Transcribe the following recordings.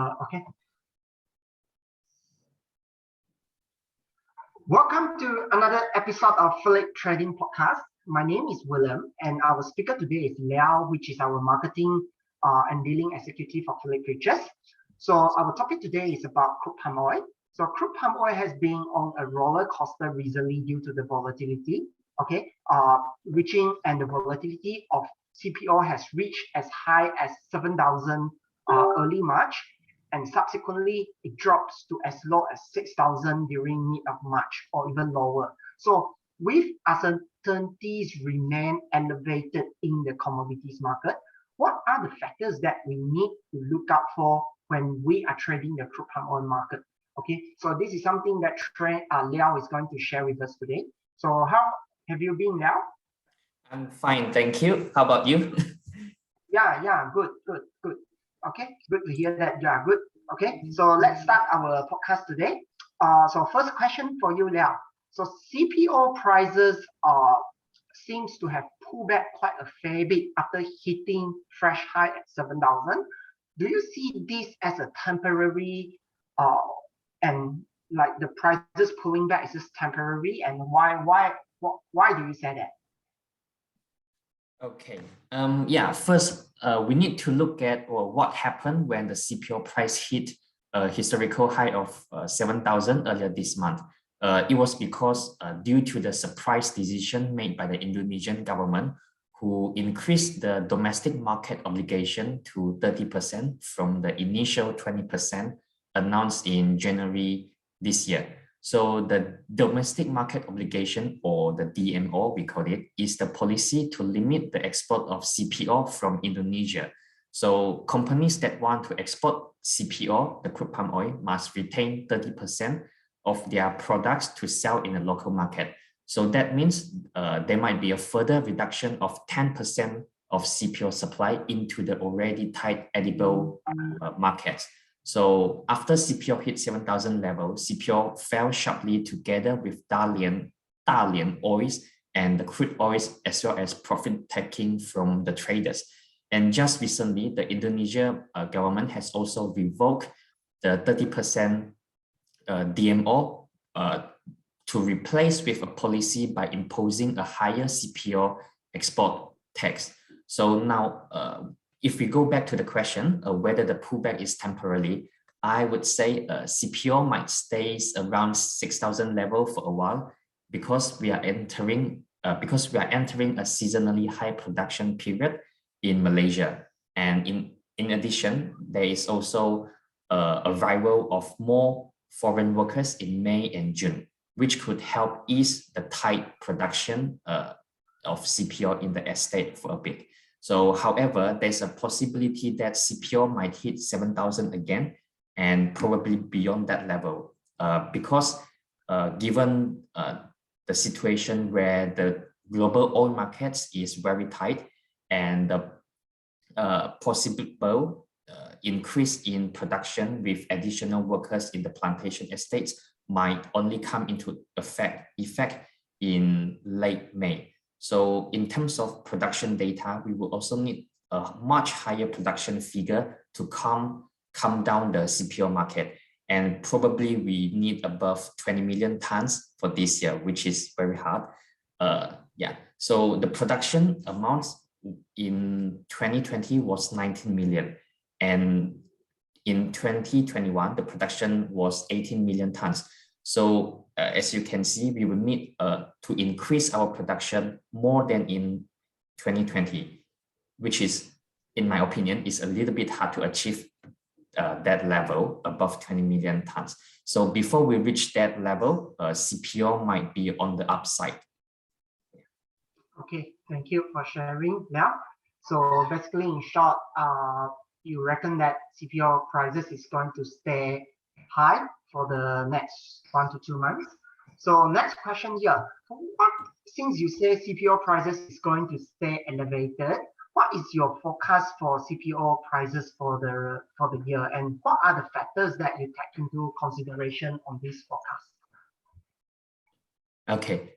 Okay. Welcome to another episode of Phillip Trading Podcast. My name is William, and our speaker today is Liao, which is our marketing and dealing executive for Phillip Futures. So our topic today is about crude palm oil. So crude palm oil has been on a roller coaster recently due to the volatility. Okay, the volatility of CPO has reached as high as 7,000 early March. And subsequently, it drops to as low as 6,000 during mid of March or even lower. So with uncertainties remain elevated in the commodities market, what are the factors that we need to look out for when we are trading the crude palm oil market? Okay, so this is something that Liao is going to share with us today. So how have you been, Liao? I'm fine, thank you. How about you? Yeah, good. Okay, good to hear that. Yeah, good. Okay, so let's start our podcast today. So first question for you, Liao. So CPO prices seems to have pulled back quite a fair bit after hitting fresh high at 7,000. Do you see this as a temporary and like the prices pulling back is just temporary, and why do you say that? Okay. First, we need to look at what happened when the CPO price hit a historical high of 7,000 earlier this month. It was because due to the surprise decision made by the Indonesian government, who increased the domestic market obligation to 30% from the initial 20% announced in January this year. So the domestic market obligation, or the DMO, we call it, is the policy to limit the export of CPO from Indonesia. So companies that want to export CPO, the crude palm oil, must retain 30% of their products to sell in the local market. So that means there might be a further reduction of 10% of CPO supply into the already tight edible markets. So after CPO hit 7,000 level, CPO fell sharply together with Dalian oils and the crude oils, as well as profit taking from the traders. And just recently, the Indonesia government has also revoked the 30% DMO to replace with a policy by imposing a higher CPO export tax. So now, if we go back to the question whether the pullback is temporary, I would say CPO might stay around 6,000 level for a while because we are entering a seasonally high production period in Malaysia. And in addition, there is also arrival of more foreign workers in May and June, which could help ease the tight production of CPO in the estate for a bit. So, however, there's a possibility that CPO might hit 7,000 again, and probably beyond that level, because given the situation where the global oil markets is very tight, and the possible increase in production with additional workers in the plantation estates might only come into effect in late May. So in terms of production data, we will also need a much higher production figure to calm down the CPO market. And probably we need above 20 million tons for this year, which is very hard. So the production amounts in 2020 was 19 million. And in 2021, the production was 18 million tons. So as you can see, we will need to increase our production more than in 2020, which is, in my opinion, is a little bit hard to achieve that level above 20 million tons. So before we reach that level, CPO might be on the upside. Okay, thank you for sharing now. So basically, in short, you reckon that CPO prices is going to stay high for the next 1 to 2 months. So next question here, since you say CPO prices is going to stay elevated, what is your forecast for CPO prices for the year, and what are the factors that you take into consideration on this forecast? Okay.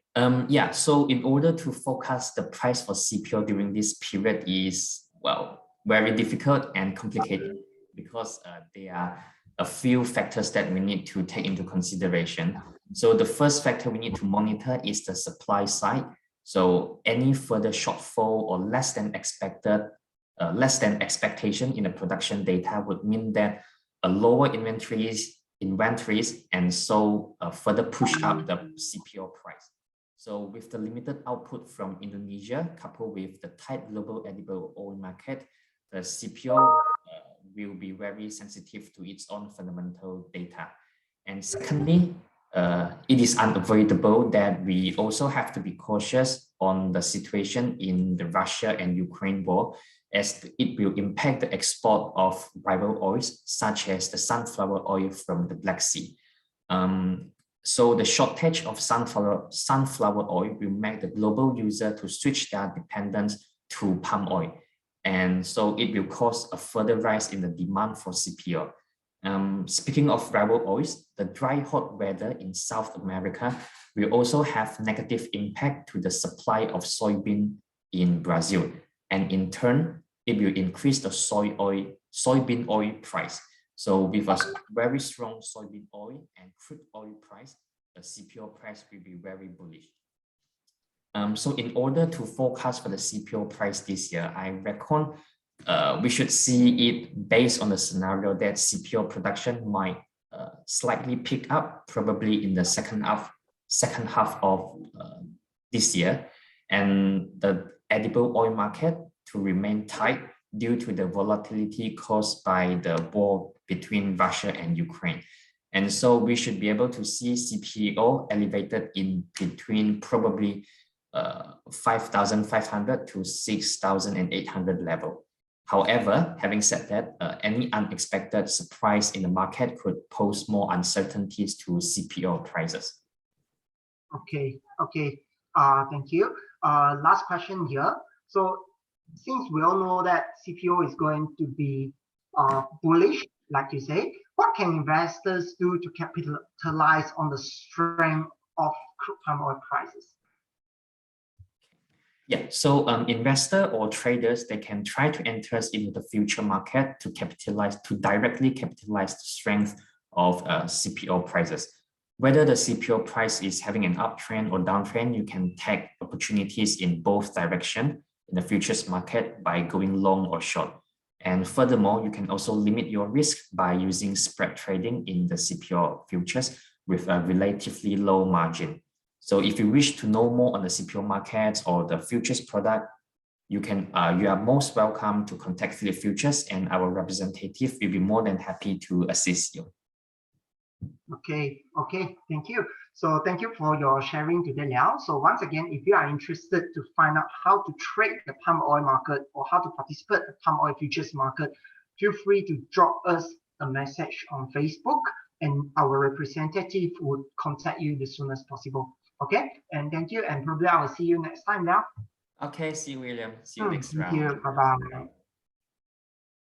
So in order to forecast the price for CPO during this period is, well, very difficult and complicated, because there are a few factors that we need to take into consideration. So the first factor we need to monitor is the supply side. So any further shortfall or less than expectation in the production data would mean that a lower inventories and so further push up the CPO price. So with the limited output from Indonesia coupled with the tight global edible oil market, the CPO will be very sensitive to its own fundamental data. And secondly, it is unavoidable that we also have to be cautious on the situation in the Russia and Ukraine war, as it will impact the export of rival oils such as the sunflower oil from the Black Sea. So the shortage of sunflower oil will make the global user to switch their dependence to palm oil. And so it will cause a further rise in the demand for CPO. Speaking of rival oils, the dry hot weather in South America will also have negative impact to the supply of soybean in Brazil. And in turn, it will increase the soybean oil price. So with a very strong soybean oil and crude oil price, the CPO price will be very bullish. So in order to forecast for the CPO price this year, I reckon we should see it based on the scenario that CPO production might slightly pick up, probably in the second half of this year, and the edible oil market to remain tight due to the volatility caused by the war between Russia and Ukraine. And so we should be able to see CPO elevated in between probably 5,500 to 6,800 level. However, having said that, any unexpected surprise in the market could pose more uncertainties to CPO prices. Okay. Thank you. Last question here. So since we all know that CPO is going to be bullish, like you say, what can investors do to capitalize on the strength of crude palm oil prices? Yeah, so investor or traders, they can try to enter into the future market to directly capitalize the strength of CPO prices. Whether the CPO price is having an uptrend or downtrend, you can take opportunities in both directions in the futures market by going long or short. And furthermore, you can also limit your risk by using spread trading in the CPO futures with a relatively low margin. So if you wish to know more on the CPO markets or the futures product, you are most welcome to contact Phillip Futures, and our representative will be more than happy to assist you. Okay, thank you. So thank you for your sharing today, Liao. So once again, if you are interested to find out how to trade the palm oil market or how to participate in the palm oil futures market, feel free to drop us a message on Facebook, and our representative would contact you as soon as possible. Okay, and thank you, and probably I will see you next time now. Okay, see you, William. See you next round. Thank you. Bye-bye.